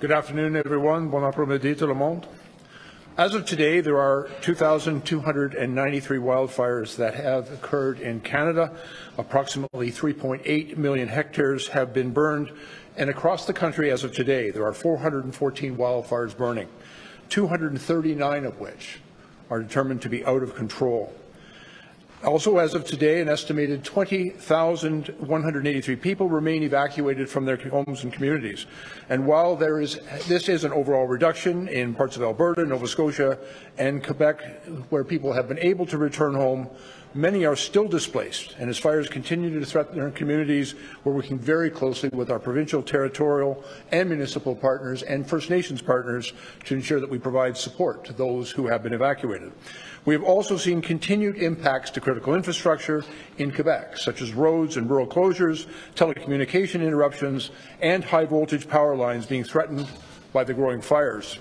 Good afternoon, everyone. Bon après-midi, tout le monde. As of today, there are 2,293 wildfires that have occurred in Canada. Approximately 3.8 million hectares have been burned. And across the country, as of today, there are 414 wildfires burning, 239 of which are determined to be out of control. Also, as of today, an estimated 20,183 people remain evacuated from their homes and communities. And while this is an overall reduction in parts of Alberta, Nova Scotia, and Quebec, where people have been able to return home, many are still displaced. And as fires continue to threaten their communities, we're working very closely with our provincial, territorial, and municipal partners and First Nations partners to ensure that we provide support to those who have been evacuated. We have also seen continued impacts to critical infrastructure in Quebec, such as roads and rural closures, telecommunication interruptions, and high-voltage power lines being threatened by the growing fires.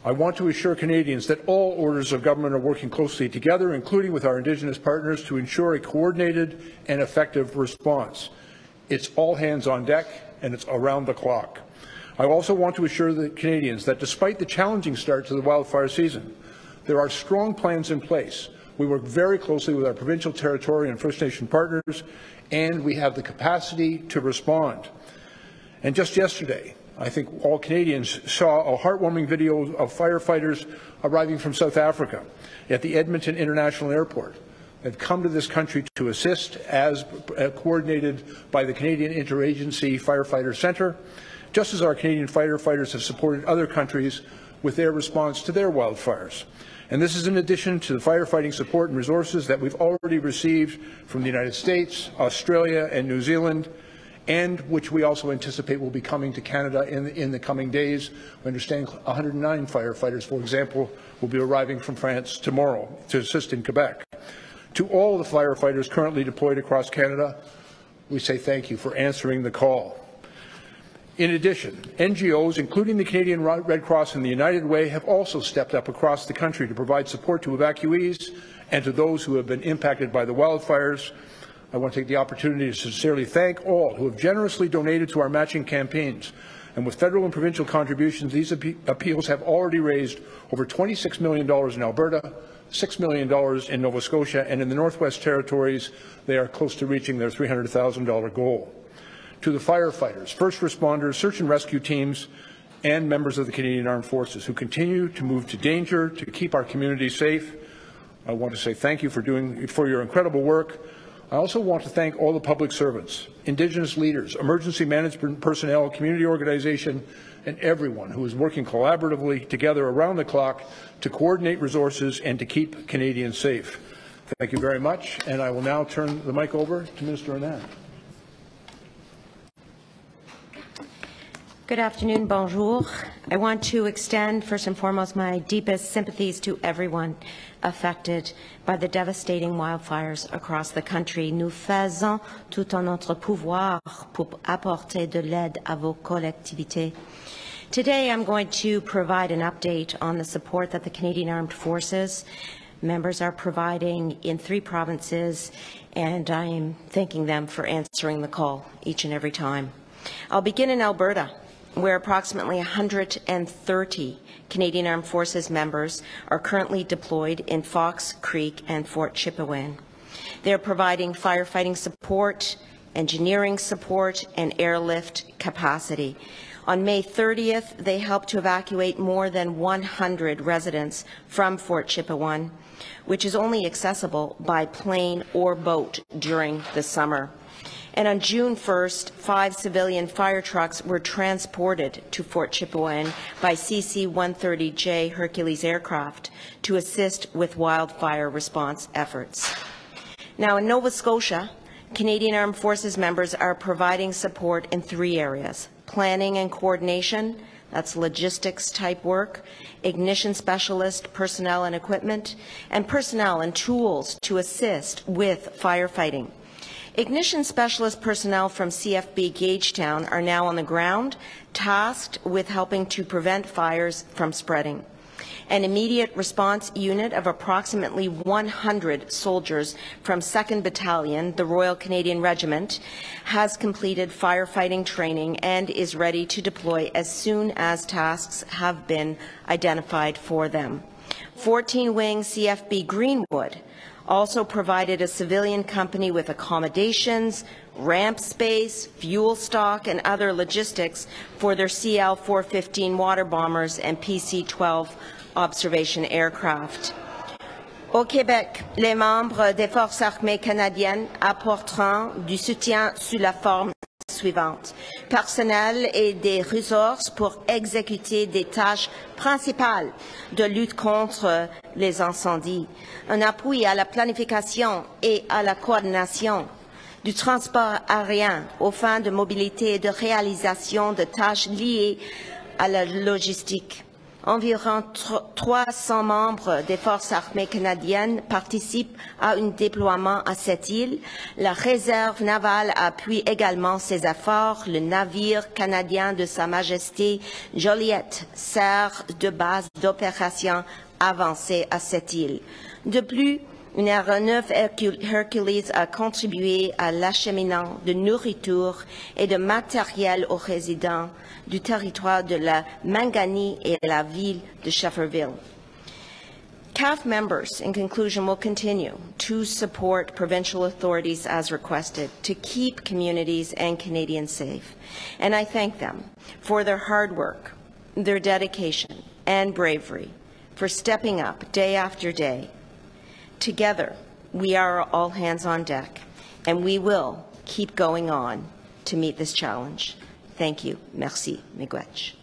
I want to assure Canadians that all orders of government are working closely together, including with our Indigenous partners, to ensure a coordinated and effective response. It's all hands on deck, and it's around the clock. I also want to assure the Canadians that despite the challenging start to the wildfire season, there are strong plans in place. We work very closely with our provincial, territorial, and First Nation partners, and we have the capacity to respond. And just yesterday, I think all Canadians saw a heartwarming video of firefighters arriving from South Africa at the Edmonton International Airport. They've come to this country to assist as coordinated by the Canadian Interagency Firefighter Centre, just as our Canadian firefighters have supported other countries with their response to their wildfires. And this is in addition to the firefighting support and resources that we've already received from the United States, Australia, and New Zealand, and which we also anticipate will be coming to Canada in the coming days. We understand 109 firefighters, for example, will be arriving from France tomorrow to assist in Quebec. To all the firefighters currently deployed across Canada, we say thank you for answering the call. In addition, NGOs, including the Canadian Red Cross and the United Way, have also stepped up across the country to provide support to evacuees and to those who have been impacted by the wildfires. I want to take the opportunity to sincerely thank all who have generously donated to our matching campaigns. And with federal and provincial contributions, these appeals have already raised over $26 million in Alberta, $6 million in Nova Scotia, and in the Northwest Territories, they are close to reaching their $300,000 goal. To the firefighters, first responders, search and rescue teams, and members of the Canadian Armed Forces who continue to move to danger to keep our communities safe, I want to say thank you for your incredible work. I also want to thank all the public servants, Indigenous leaders, emergency management personnel, community organization, and everyone who is working collaboratively together around the clock to coordinate resources and to keep Canadians safe. Thank you very much, and I will now turn the mic over to Minister Anand. Good afternoon, bonjour. I want to extend, first and foremost, my deepest sympathies to everyone affected by the devastating wildfires across the country. Nous faisons tout en notre pouvoir pour apporter de l'aide à vos collectivités. Today, I'm going to provide an update on the support that the Canadian Armed Forces members are providing in 3 provinces, and I am thanking them for answering the call each and every time. I'll begin in Alberta, where approximately 130 Canadian Armed Forces members are currently deployed in Fox Creek and Fort Chipewyan. They are providing firefighting support, engineering support, and airlift capacity. On May 30th, they helped to evacuate more than 100 residents from Fort Chipewyan, which is only accessible by plane or boat during the summer. And on June 1st, 5 civilian fire trucks were transported to Fort Chipewyan by CC-130J Hercules aircraft to assist with wildfire response efforts. Now, in Nova Scotia, Canadian Armed Forces members are providing support in 3 areas: planning and coordination, that's logistics type work, ignition specialist personnel and equipment, and personnel and tools to assist with firefighting. Ignition specialist personnel from CFB Gagetown are now on the ground, tasked with helping to prevent fires from spreading. An immediate response unit of approximately 100 soldiers from 2nd Battalion, the Royal Canadian Regiment, has completed firefighting training and is ready to deploy as soon as tasks have been identified for them. 14-wing CFB Greenwood also provided a civilian company with accommodations, ramp space, fuel stock, and other logistics for their CL-415 water bombers and PC-12 observation aircraft. Au Québec, les membres des Forces armées canadiennes apporteront du soutien sous la forme suivante: personnel et des ressources pour exécuter des tâches principales de lutte contre les incendies, un appui à la planification et à la coordination du transport aérien aux fins de mobilité et de réalisation de tâches liées à la logistique. Environ 300 membres des Forces armées canadiennes participent à un déploiement à cette île. La réserve navale appuie également ces efforts. Le navire canadien de Sa Majesté Joliette sert de base d'opération avancée à cette île. De plus, une aéronef Hercules a contribué à l'acheminement de nourriture et de matériel aux résidents du territoire de la Mangani et la ville de Shefferville. CAF members, in conclusion, will continue to support provincial authorities as requested to keep communities and Canadians safe. And I thank them for their hard work, their dedication and bravery, for stepping up day after day. Together, we are all hands on deck, and we will keep going on to meet this challenge. Thank you. Merci. Miigwech.